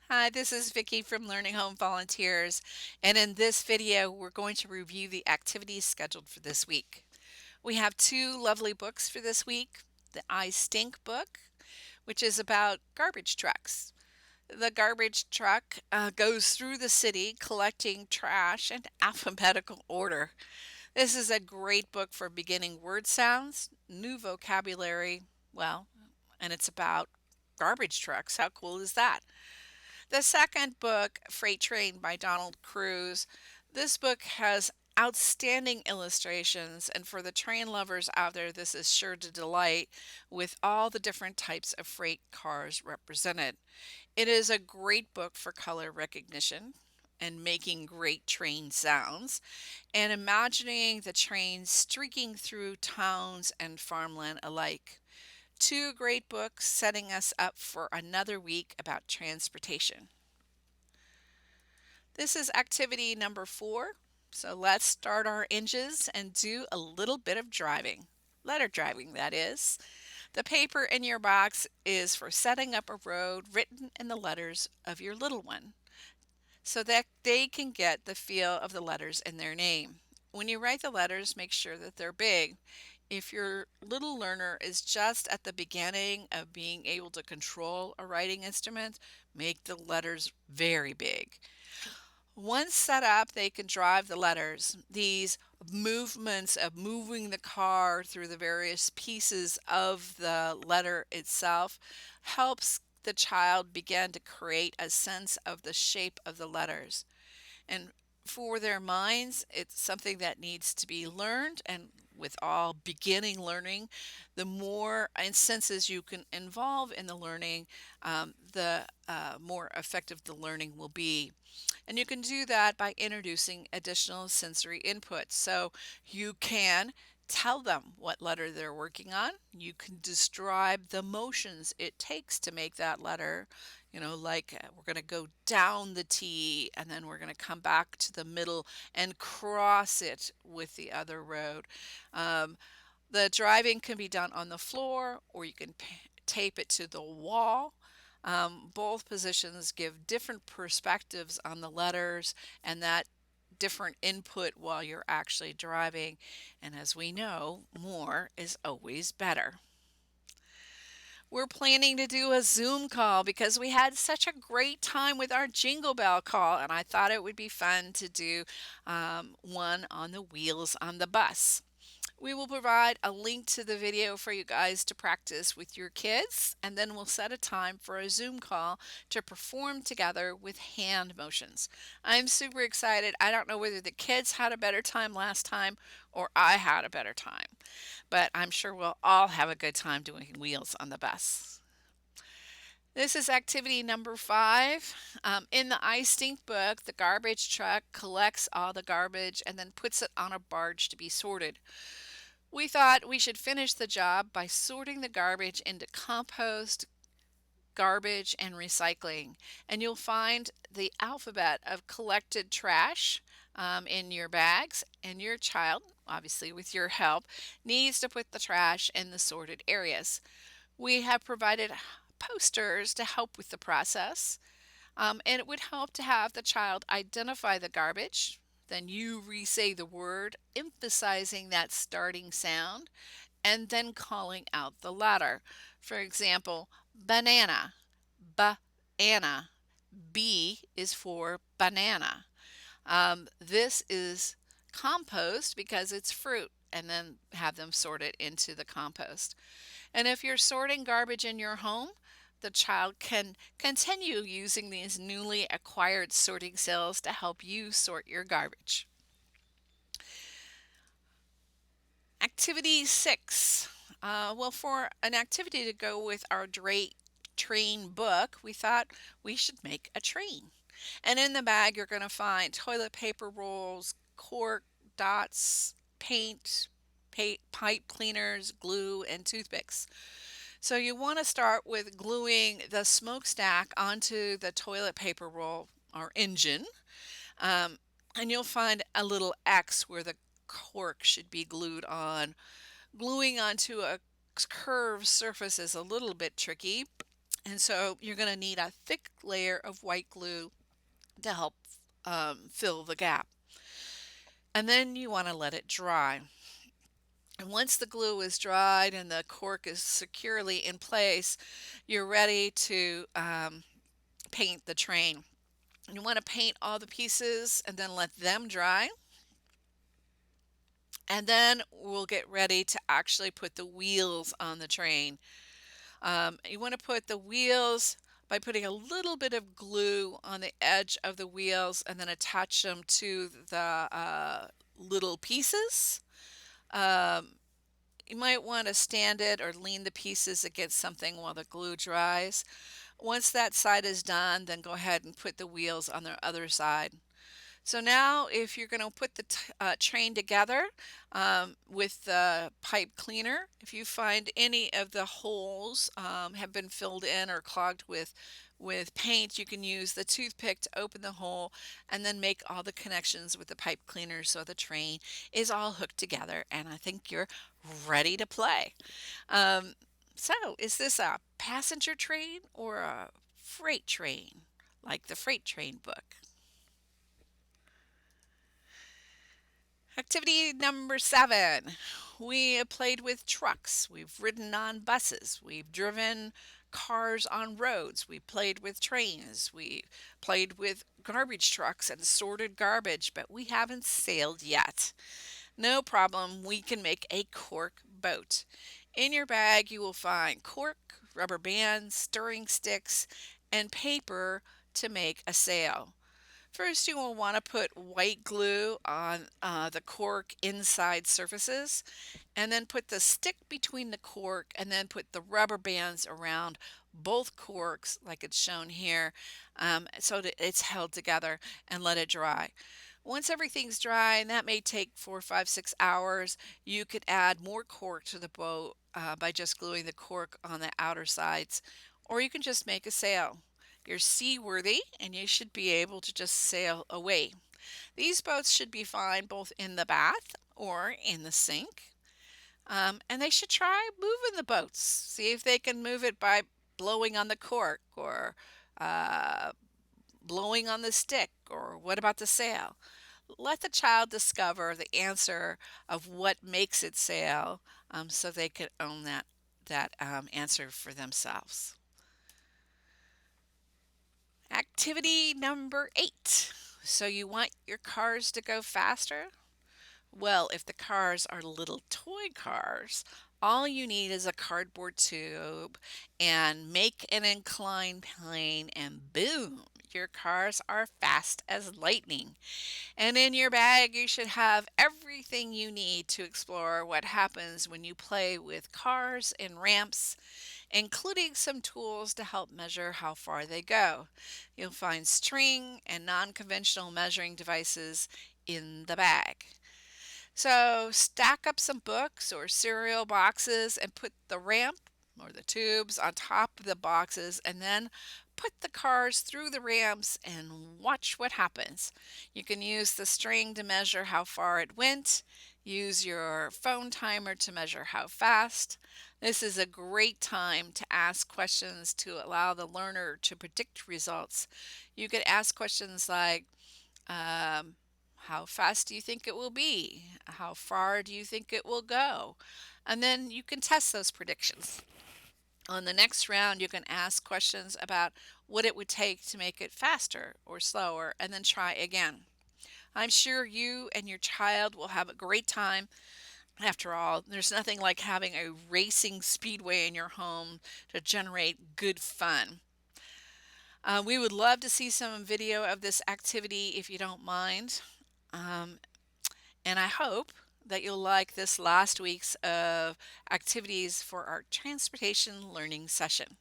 Hi, this is Vicki from Learning Home Volunteers, and in this video we're going to review the activities scheduled for this week. We have two lovely books for this week. The I Stink book, which is about garbage trucks. The garbage truck goes through the city collecting trash in alphabetical order. This is a great book for beginning word sounds, new vocabulary, well, and it's about garbage trucks. How cool is that? The second book, Freight Train by Donald Cruz, this book has outstanding illustrations, and for the train lovers out there, this is sure to delight with all the different types of freight cars represented. It is a great book for color recognition and making great train sounds and imagining the trains streaking through towns and farmland alike. Two great books setting us up for another week about transportation. This is activity number 4. So let's start our engines and do a little bit of driving. Letter driving, that is. The paper in your box is for setting up a road written in the letters of your little one so that they can get the feel of the letters in their name. When you write the letters, make sure that they're big. If your little learner is just at the beginning of being able to control a writing instrument, make the letters very big. Once set up, they can drive the letters. These movements of moving the car through the various pieces of the letter itself helps the child begin to create a sense of the shape of the letters. And for their minds, it's something that needs to be learned. And with all beginning learning, the more senses you can involve in the learning, the more effective the learning will be. And you can do that by introducing additional sensory input. So you can tell them what letter they're working on. You can describe the motions it takes to make that letter. We're going to go down the T and then we're going to come back to the middle and cross it with the other road. The driving can be done on the floor or you can tape it to the wall. Both positions give different perspectives on the letters and that different input while you're actually driving. And as we know, more is always better. We're planning to do a Zoom call because we had such a great time with our Jingle Bell call, and I thought it would be fun to do one on the wheels on the bus. We will provide a link to the video for you guys to practice with your kids, and then we'll set a time for a Zoom call to perform together with hand motions. I'm super excited. I don't know whether the kids had a better time last time or I had a better time, but I'm sure we'll all have a good time doing wheels on the bus. This is activity number 5. In the I Stink book, the garbage truck collects all the garbage and then puts it on a barge to be sorted. We thought we should finish the job by sorting the garbage into compost, garbage, and recycling. And you'll find the alphabet of collected trash in your bags, and your child, obviously with your help, needs to put the trash in the sorted areas. We have provided posters to help with the process. And it would help to have the child identify the garbage. Then you re-say the word, emphasizing that starting sound, and then calling out the letter. For example, banana, ba-ana. B is for banana. This is compost because it's fruit, and then have them sort it into the compost. And if you're sorting garbage in your home, the child can continue using these newly acquired sorting skills to help you sort your garbage. Activity 6. For an activity to go with our train book, we thought we should make a train. And in the bag, you're going to find toilet paper rolls, cork, dots, paint, pipe cleaners, glue, and toothpicks. So you want to start with gluing the smokestack onto the toilet paper roll or engine. And you'll find a little X where the cork should be glued on. Gluing onto a curved surface is a little bit tricky. And so you're going to need a thick layer of white glue to help fill the gap. And then you want to let it dry. And once the glue is dried and the cork is securely in place, you're ready to paint the train. You want to paint all the pieces and then let them dry. And then we'll get ready to actually put the wheels on the train. You want to put the wheels by putting a little bit of glue on the edge of the wheels and then attach them to the little pieces. Um, you might want to stand it or lean the pieces against something while the glue dries. Once that side is done, then go ahead and put the wheels on the other side. So now if you're going to put the train together with the pipe cleaner, if you find any of the holes have been filled in or clogged with paint, you can use the toothpick to open the hole and then make all the connections with the pipe cleaner so the train is all hooked together, and I think you're ready to play. Um, so is this a passenger train or a freight train, like the freight train book? Activity number 7. We have played with trucks. We've ridden on buses. We've driven cars on roads. We played with trains. We played with garbage trucks and sorted garbage, but we haven't sailed yet. No problem. We can make a cork boat. In your bag, you will find cork, rubber bands, stirring sticks, and paper to make a sail. First, you will want to put white glue on the cork inside surfaces, and then put the stick between the cork, and then put the rubber bands around both corks, like it's shown here, so that it's held together, and let it dry. Once everything's dry, and that may take 4, 5, 6 hours, you could add more cork to the boat by just gluing the cork on the outer sides, or you can just make a sail. You're seaworthy and you should be able to just sail away. These boats should be fine both in the bath or in the sink. And they should try moving the boats. See if they can move it by blowing on the cork or uh, blowing on the stick, or what about the sail? Let the child discover the answer of what makes it sail, so they can own that answer for themselves. Activity number 8. So you want your cars to go faster? Well, if the cars are little toy cars, all you need is a cardboard tube and make an inclined plane, and boom, your cars are fast as lightning. And in your bag, you should have everything you need to explore what happens when you play with cars and ramps, including some tools to help measure how far they go. You'll find string and non-conventional measuring devices in the bag. So stack up some books or cereal boxes and put the ramp or the tubes on top of the boxes, and then put the cars through the ramps and watch what happens. You can use the string to measure how far it went. Use your phone timer to measure how fast. This is a great time to ask questions to allow the learner to predict results. You could ask questions like, um, how fast do you think it will be? How far do you think it will go? And then you can test those predictions. On the next round, you can ask questions about what it would take to make it faster or slower, and then try again. I'm sure you and your child will have a great time. After all, there's nothing like having a racing speedway in your home to generate good fun. We would love to see some video of this activity if you don't mind. Um, and I hope that you'll like this last week's of activities for our transportation learning session.